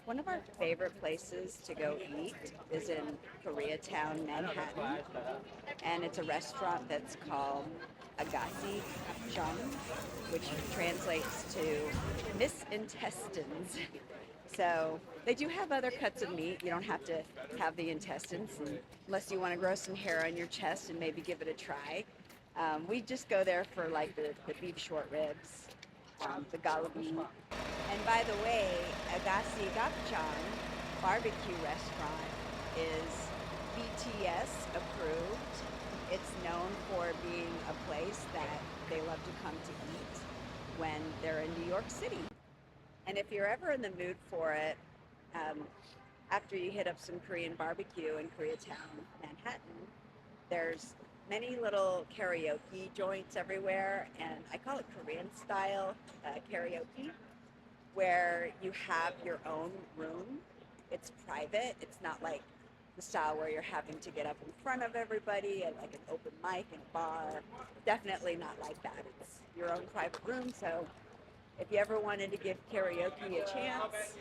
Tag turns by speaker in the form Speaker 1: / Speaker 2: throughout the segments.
Speaker 1: One of our favorite places to go eat is in Koreatown, Manhattan, and it's a restaurant that's called Agassi Kapchang, which translates to Miss Intestines. So they do have other cuts of meat. You don't have to have the intestines unless you want to grow some hair on your chest and maybe give it a try. We just go there for like the beef short ribs, the galabi. And by the way, Agassi Gapchang barbecue restaurant is BTS approved. It's known for being a place that they love to come to eat when they're in New York City. And if you're ever in the mood for it, um, after you hit up some Korean barbecue in Koreatown, Manhattan, there's many little karaoke joints everywhere, and I call it Korean style karaoke, where you have your own room. It's private. It's not like the style where you're having to get up in front of everybody at like an open mic in a bar. Definitely not like that. It's your own private room. So if you ever wanted to give karaoke a chance,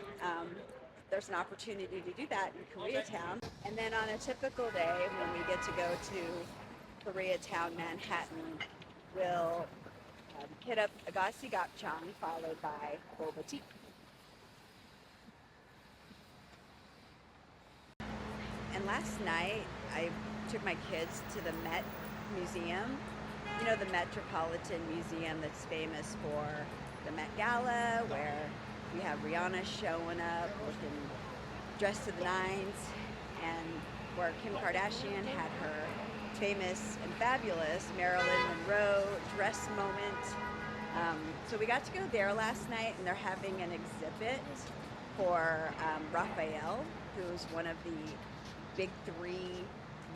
Speaker 1: there's an opportunity to do that in Koreatown. And then on a typical day when we get to go to Koreatown, Manhattan, we'll hit up Agassi Gapchang followed by boba tea. And last night I took my kids to the Met Museum. You know, the Metropolitan Museum that's famous for the Met Gala, where you have Rihanna showing up looking dressed to the nines, and where Kim Kardashian had her famous and fabulous Marilyn Monroe dress moment. So we got to go there last night, and they're having an exhibit for Raphael, who's one of the big three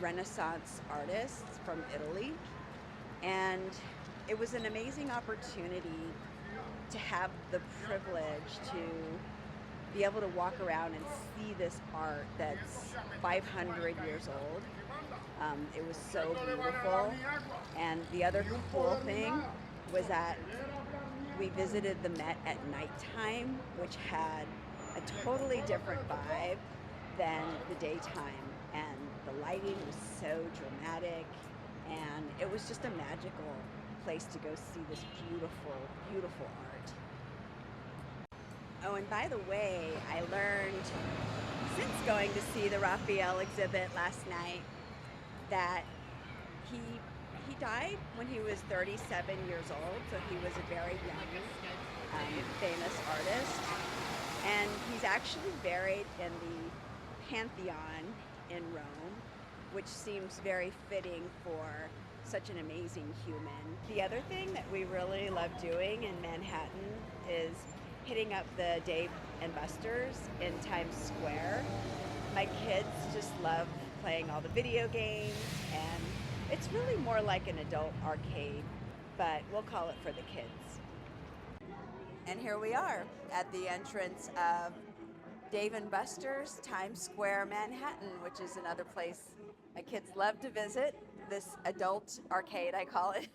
Speaker 1: Renaissance artists from Italy. And it was an amazing opportunity to have the privilege to be able to walk around and see this art that's 500 years old. It was so beautiful. And the other cool thing was that we visited the Met at nighttime, which had a totally different vibe than the daytime. And the lighting was so dramatic, and it was just a magical place to go see this beautiful, beautiful art. Oh, and by the way, I learned since going to see the Raphael exhibit last night that he died when he was 37 years old, so he was a very young, famous artist. And he's actually buried in the Pantheon in Rome, which seems very fitting for such an amazing human. The other thing that we really love doing in Manhattan is hitting up the Dave and Buster's in Times Square. My kids just love playing all the video games, and it's really more like an adult arcade, but we'll call it for the kids. And here we are at the entrance of Dave and Buster's, Times Square, Manhattan, which is another place my kids love to visit. This adult arcade, I call it,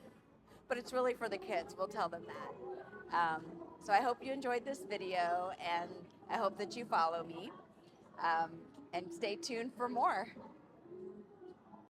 Speaker 1: but it's really for the kids. We'll tell them that. So I hope you enjoyed this video, and I hope that you follow me, and stay tuned for more.